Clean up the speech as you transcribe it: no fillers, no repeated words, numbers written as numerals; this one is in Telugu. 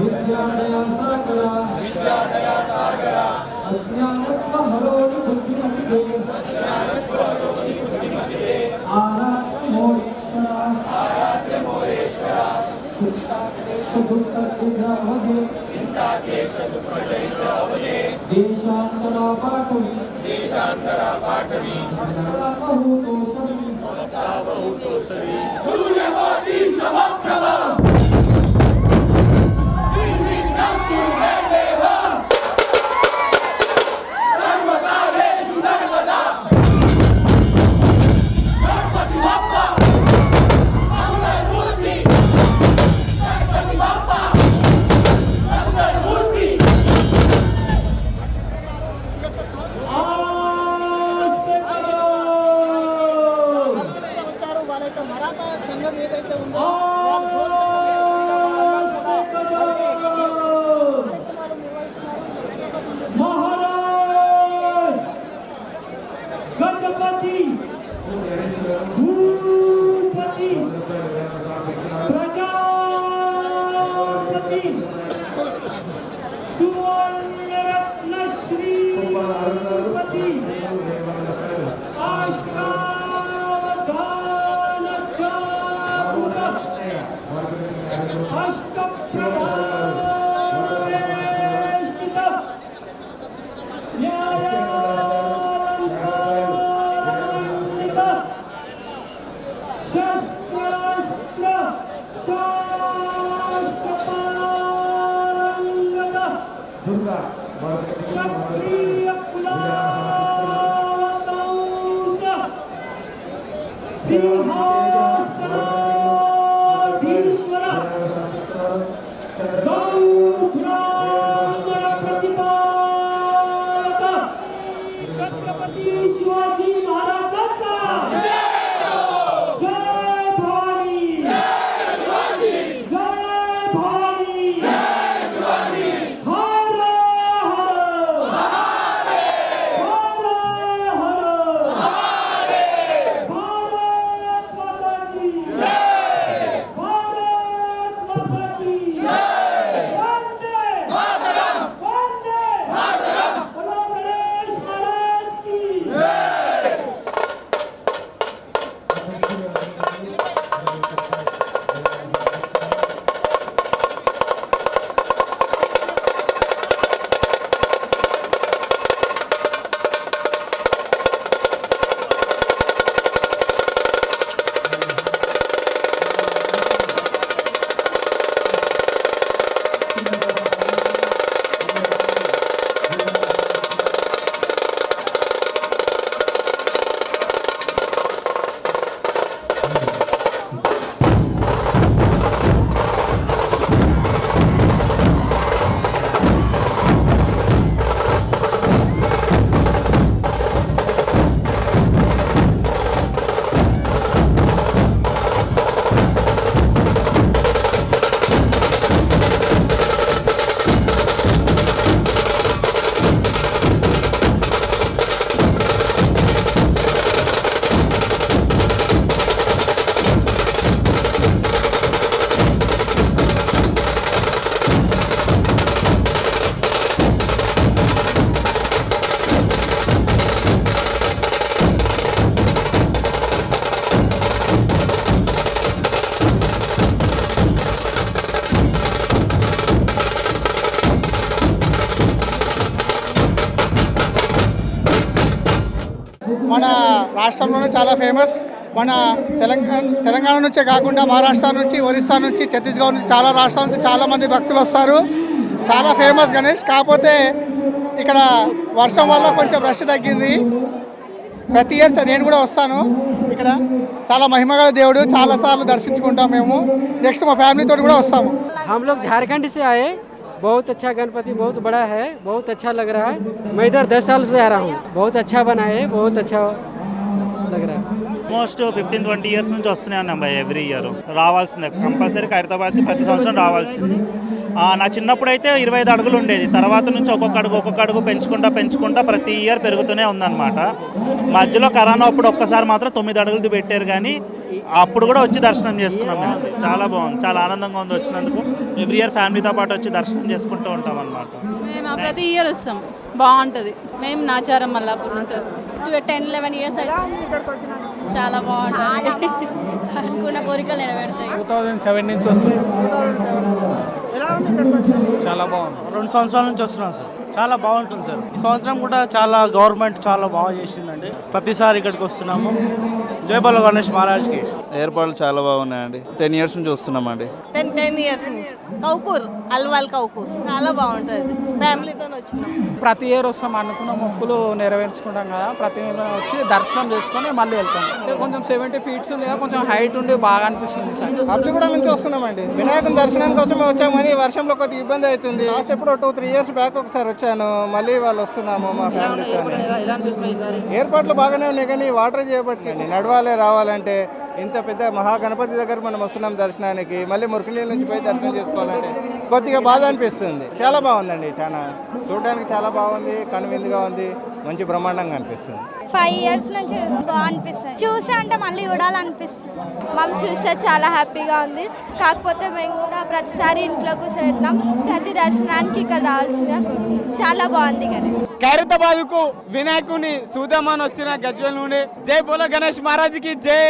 विद्यादया सागरा अज्ञानत्व हरोनि बुद्धिमते आराध्य मोरेश्वरा चिंताकेश दुःख दरिद्रावगे देशांतरा पाठवी बहुतो शवी सूर्यकोटि समप्रभा మరాఠా సంఘం ఏదైతే ఉందో महाराज गजपति भूपति प्रजापति सुवर्णरत्न श्रीपति क्षत्रिय कुलावतंस सिंहासनाधीश्वर गौब्राह्मण प्रतिपालक छत्रपति शिवाजी महाराजांचा जय भवानी మన రాష్ట్రంలోనే చాలా ఫేమస్. మన తెలంగాణ నుంచే కాకుండా మహారాష్ట్ర నుంచి, ఒరిస్సా నుంచి, ఛత్తీస్గఢ్ నుంచి చాలా రాష్ట్రాల నుంచి చాలామంది భక్తులు వస్తారు. చాలా ఫేమస్ గణేష్. కాకపోతే ఇక్కడ వర్షం వల్ల కొంచెం రష్ తగ్గింది. ప్రతి ఇయర్ నేను కూడా వస్తాను. ఇక్కడ చాలా మహిమగల దేవుడు, చాలాసార్లు దర్శించుకుంటాం మేము. నెక్స్ట్ మా ఫ్యామిలీతో కూడా వస్తాము. हम लोग झारखंड से आए. बहुत अच्छा गणपति, बहुत बड़ा है, बहुत अच्छा लग रहा है. मैं इधर 10 साल से आ रहा हूँ. बहुत अच्छा बना है, बहुत अच्छा लग रहा है. ఆల్మోస్ట్ 15-20 ఇయర్స్ నుంచి వస్తూనే ఉన్నాం బై ఎవ్రీ ఇయర్. రావాల్సిందే కంపల్సరీ ఖైరతాబాద్కి ప్రతి సంవత్సరం రావాల్సింది. నా చిన్నప్పుడు అయితే 25 అడుగులు ఉండేది. తర్వాత నుంచి ఒక్కొక్క అడుగు పెంచుకుంటా ప్రతి ఇయర్ పెరుగుతూనే ఉందన్నమాట. మధ్యలో కరోనా అప్పుడు ఒక్కసారి మాత్రం 9 అడుగులు పెట్టారు, కానీ అప్పుడు కూడా వచ్చి దర్శనం చేసుకున్నాం మేము. చాలా బాగుంది, చాలా ఆనందంగా ఉంది వచ్చినందుకు. ఎవ్రీ ఇయర్ ఫ్యామిలీతో పాటు వచ్చి దర్శనం చేసుకుంటూ ఉంటాం అనమాట. మేము ప్రతి ఇయర్ వస్తాం, బాగుంటుంది. మేము నాచారం మల్లాపూర్ నుంచి వస్తాం. 10-11 ఇయర్స్ అయితే చాలా బాగుంటుంది. అనుకున్న కోరికలు నెరవేరుతాయి. 2007 నుంచి వస్తున్నాం. చాలా బాగుంది. 2 సంవత్సరాల నుంచి వస్తున్నాం సార్. చాలా బాగుంటుంది సార్. ఈ సంవత్సరం కూడా చాలా గవర్నమెంట్ చాలా బాగా చేసిందండి. ప్రతిసారి ఇక్కడికి వస్తున్నాము. జై బలో గణేష్ మహారాజ్కి. ఏర్పాట్లు చాలా బాగున్నాయండి. 10 ఇయర్స్ నుంచి వస్తున్నామండి. 10 ఇయర్స్ నుంచి కౌకూర్ అల్వాల్ కౌకూర్ చాలా బాగుంటుంది. ఫ్యామిలీతో వచ్చినాం. ప్రతి ఇయర్ వస్తాం, అనుకున్న మొక్కులు నెరవేర్చుకుంటాం కదా. ప్రతి ఇయర్ వచ్చి దర్శనం చేసుకొని మళ్ళీ వెళ్తాం. కొంచెం 70 ఫీట్స్ ఉంది కదా, కొంచెం హైట్ ఉండి బాగా అనిపిస్తుంది సార్. అబ్సిగూడ నుంచి వస్తున్నామండి. వినాయకుని దర్శనం కోసమే వచ్చాము, కానీ వర్షంలో కొద్దిగా ఇబ్బంది అవుతుంది. లాస్ట్ ఎప్పుడో 2-3 ఇయర్స్ బ్యాక్ ఒకసారి వచ్చాను, మళ్ళీ వాళ్ళు వస్తున్నాము మా ఫ్యామిలీతో. ఏర్పాట్లు బాగానే ఉన్నాయి, కానీ వాటర్ చేయబట్టుకండి నడవాలి రావాలంటే. ఇంత పెద్ద మహాగణపతి దగ్గర మనం వస్తున్నాం దర్శనానికి, మళ్ళీ మురికినీళ్ళ నుంచి పోయి దర్శనం చేసుకోవాలంటే కొద్దిగా బాధ అనిపిస్తుంది. చాలా బాగుందండి, చాలా చూడడానికి చాలా బాగుంది, కనువిందుగా ఉంది, మంచి బ్రహ్మాండంగా అనిపిస్తుంది. 5 ఇయర్స్ నుంచి బాగా అనిపిస్తుంది. చూస్తే అంటే మళ్ళీ చూడాలనిపిస్తుంది. మనం చూస్తే చాలా హ్యాపీగా ఉంది. కాకపోతే మేము కూడా ప్రతిసారి ఇంట్లో కూర్చోబెట్టినాం, ప్రతి దర్శనానికి ఇక్కడ రావాల్సిందిగా కోరుకుంటున్నాం. చాలా బాగుంది గణేష్. ఖైరతాబాద్కు వినాయకుని సూదామని వచ్చిన గజ్వేల్ నుండి జై బోలో గణేష్ మహారాజ్కి జై.